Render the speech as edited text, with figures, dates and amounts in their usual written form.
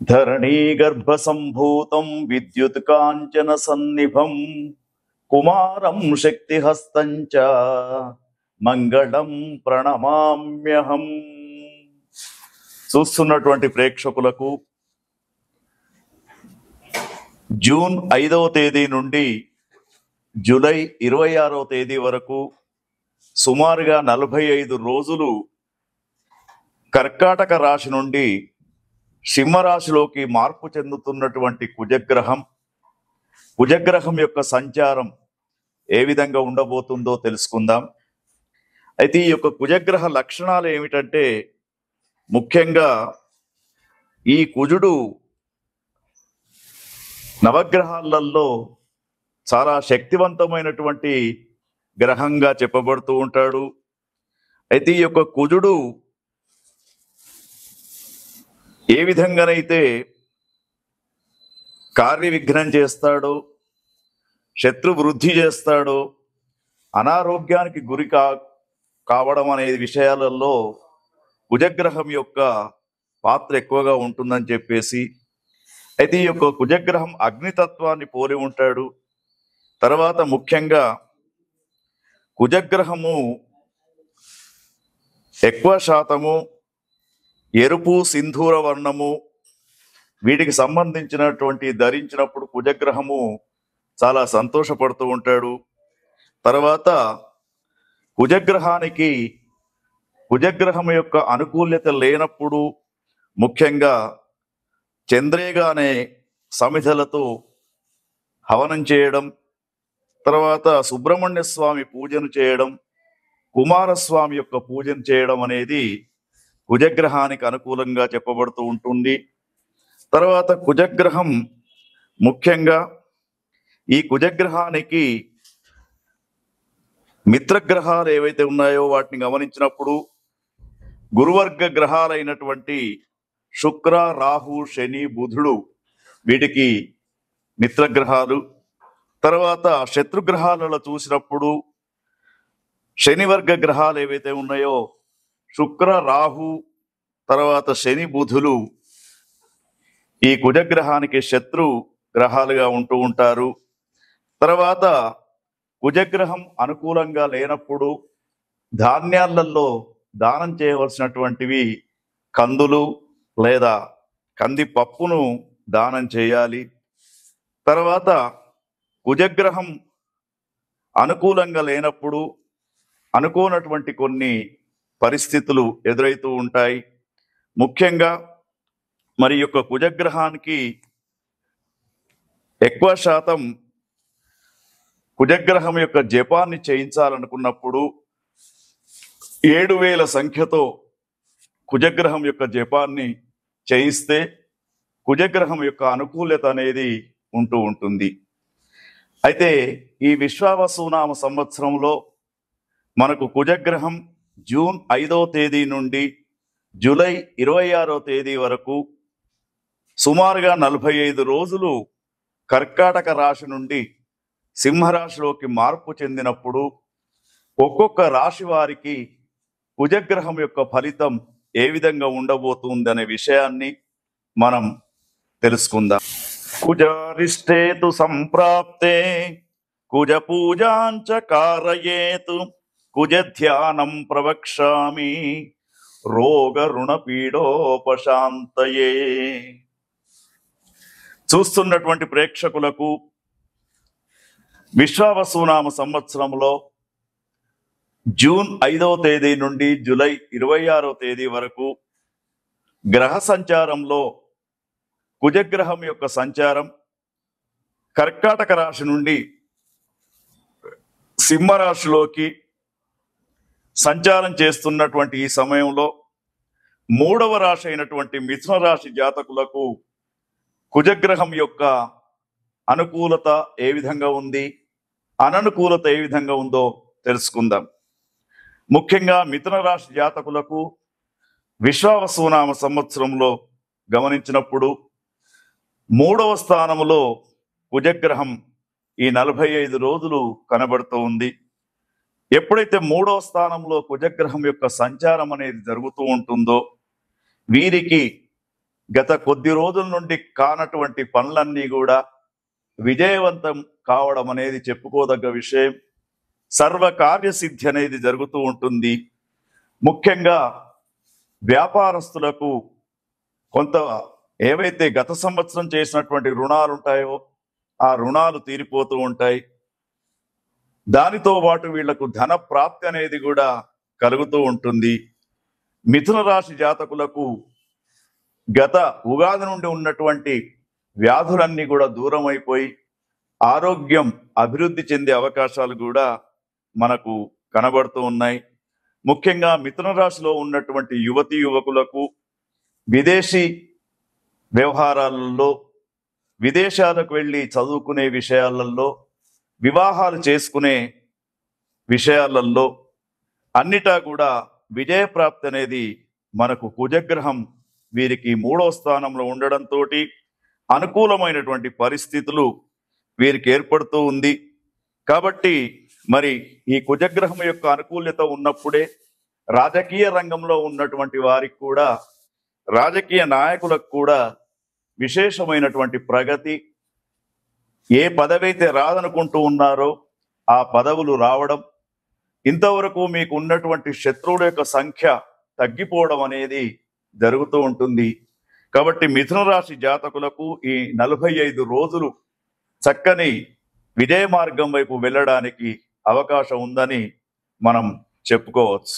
ధరణీగర్భ సంభూతం విద్యుత్ కాంచన సన్నిభం కుమారం శక్తిహస్తం చ మంగళం ప్రణమామ్యహం. చూస్తున్నటువంటి ప్రేక్షకులకు జూన్ 5వ తేదీ నుండి జూలై 26వ తేదీ వరకు సుమారుగా 45 రోజులు కర్కాటక రాశి నుండి సింహరాశిలోకి మార్పు చెందుతున్నటువంటి కుజగ్రహం యొక్క సంచారం ఏ విధంగా ఉండబోతుందో తెలుసుకుందాం. అయితే ఈ యొక్క కుజగ్రహ లక్షణాలు ఏమిటంటే, ముఖ్యంగా ఈ కుజుడు నవగ్రహాలలో చాలా శక్తివంతమైనటువంటి గ్రహంగా చెప్పబడుతూ ఉంటాడు. అయితే ఈ యొక్క కుజుడు ఏ విధంగానైతే కార్య విఘ్నం చేస్తాడో, శత్రు వృద్ధి చేస్తాడో, అనారోగ్యానికి గురి కావడం అనే విషయాలలో కుజగ్రహం యొక్క పాత్ర ఎక్కువగా ఉంటుందని చెప్పేసి, అయితే ఈ యొక్క కుజగ్రహం అగ్నితత్వాన్ని పోలి ఉంటాడు. తర్వాత ముఖ్యంగా కుజగ్రహము ఎక్కువ శాతము ఎరుపు, సింధూర వర్ణము వీటికి సంబంధించినటువంటి ధరించినప్పుడు కుజగ్రహము చాలా సంతోషపడుతూ ఉంటాడు. తర్వాత కుజగ్రహం యొక్క అనుకూల్యత లేనప్పుడు ముఖ్యంగా చంద్రేగ అనే సమిధలతో హవనం చేయడం, తర్వాత సుబ్రహ్మణ్య స్వామి పూజను చేయడం, కుమారస్వామి యొక్క పూజను చేయడం అనేది కుజగ్రహానికి అనుకూలంగా చెప్పబడుతూ ఉంటుంది. తర్వాత కుజగ్రహం ముఖ్యంగా ఈ కుజగ్రహానికి మిత్రగ్రహాలు ఏవైతే ఉన్నాయో వాటిని గమనించినప్పుడు గురువర్గ గ్రహాలైనటువంటి శుక్ర, రాహు, శని, బుధుడు వీటికి మిత్రగ్రహాలు. తర్వాత శత్రుగ్రహాలలో చూసినప్పుడు శనివర్గ గ్రహాలు ఏవైతే ఉన్నాయో శుక్ర, రాహు, తర్వాత శని, బుధులు ఈ కుజగ్రహానికి శత్రు గ్రహాలుగా ఉంటూ ఉంటారు. తర్వాత కుజగ్రహం అనుకూలంగా లేనప్పుడు ధాన్యాలలో దానం చేయవలసినటువంటివి కందులు లేదా కందిపప్పును దానం చేయాలి. తర్వాత కుజగ్రహం అనుకూలంగా లేనప్పుడు అనుకోనటువంటి కొన్ని పరిస్థితులు ఎదురవుతూ ఉంటాయి. ముఖ్యంగా మరి యొక్క కుజగ్రహానికి ఎక్కువ శాతం కుజగ్రహం యొక్క జపాన్ని చేయించాలనుకున్నప్పుడు 7000 సంఖ్యతో కుజగ్రహం యొక్క జపాన్ని చేయిస్తే కుజగ్రహం యొక్క అనుకూలత అనేది ఉంటూ ఉంటుంది. అయితే ఈ విశ్వావసునామ సంవత్సరంలో మనకు కుజగ్రహం జూన్ 5వ తేదీ నుండి జూలై 26వ తేదీ వరకు సుమారుగా 45 రోజులు కర్కాటక రాశి నుండి సింహరాశిలోకి మార్పు చెందినప్పుడు ఒక్కొక్క రాశి వారికి కుజగ్రహం యొక్క ఫలితం ఏ విధంగా ఉండబోతుంది అనే విషయాన్ని మనం తెలుసుకుందాం. కుజారిష్టేతు సంప్రాప్తే కుజ పూజాంచ కారయేతు కుజ ధ్యానం ప్రవక్ష్యామి రోగ రుణ పీడోపశాంతయే. చూస్తున్నటువంటి ప్రేక్షకులకు విశ్వావసునామ సంవత్సరంలో జూన్ 5వ తేదీ నుండి జూలై 26వ తేదీ వరకు గ్రహ సంచారంలో కుజగ్రహం యొక్క సంచారం కర్కాటక రాశి నుండి సింహరాశిలోకి సంచారం చేస్తున్నటువంటి ఈ సమయంలో 3వ రాశి అయినటువంటి మిథున రాశి జాతకులకు కుజగ్రహం యొక్క అనుకూలత ఏ విధంగా ఉంది, అననుకూలత ఏ విధంగా ఉందో తెలుసుకుందాం. ముఖ్యంగా మిథున రాశి జాతకులకు విశ్వావసునామ సంవత్సరంలో గమనించినప్పుడు 3వ స్థానంలో కుజగ్రహం ఈ 45 రోజులు కనబడుతూ ఉంది. ఎప్పుడైతే 3వ స్థానంలో కుజగ్రహం యొక్క సంచారం అనేది జరుగుతూ ఉంటుందో వీరికి గత కొద్ది రోజుల నుండి కానటువంటి పనులన్నీ కూడా విజయవంతం కావడం అనేది చెప్పుకోదగ్గ విషయం. సర్వ కార్యసిద్ధి అనేది జరుగుతూ ఉంటుంది. ముఖ్యంగా వ్యాపారస్తులకు కొంత ఏవైతే గత సంవత్సరం చేసినటువంటి రుణాలు ఉంటాయో ఆ రుణాలు తీరిపోతూ ఉంటాయి. దానితో పాటు వీళ్లకు ధన ప్రాప్తి అనేది కూడా కలుగుతూ ఉంటుంది. మిథున రాశి జాతకులకు గత ఉగాది నుండి ఉన్నటువంటి వ్యాధులన్నీ కూడా దూరం అయిపోయి ఆరోగ్యం అభివృద్ధి చెందే అవకాశాలు కూడా మనకు కనబడుతూ ఉన్నాయి. ముఖ్యంగా మిథున రాశిలో ఉన్నటువంటి యువతీ యువకులకు విదేశీ వ్యవహారాలలో, విదేశాలకు వెళ్ళి చదువుకునే విషయాలలో, వివాహాలు చేసుకునే విషయాలలో అన్నిటా కూడా విజయప్రాప్తి అనేది మనకు కుజగ్రహం వీరికి 3వ స్థానంలో ఉండడంతో అనుకూలమైనటువంటి పరిస్థితులు వీరికి ఏర్పడుతూ ఉంది. కాబట్టి మరి ఈ కుజగ్రహం యొక్క అనుకూల్యత ఉన్నప్పుడే రాజకీయ రంగంలో ఉన్నటువంటి వారికి కూడా, రాజకీయ నాయకులకు కూడా విశేషమైనటువంటి ప్రగతి, ఏ పదవైతే రాదనుకుంటూ ఉన్నారో ఆ పదవులు రావడం, ఇంతవరకు మీకు ఉన్నటువంటి శత్రువుల యొక్క సంఖ్య తగ్గిపోవడం అనేది జరుగుతూ ఉంటుంది. కాబట్టి మిథున రాశి జాతకులకు ఈ 45 రోజులు చక్కని విజయ మార్గం వైపు వెళ్ళడానికి అవకాశం ఉందని మనం చెప్పుకోవచ్చు.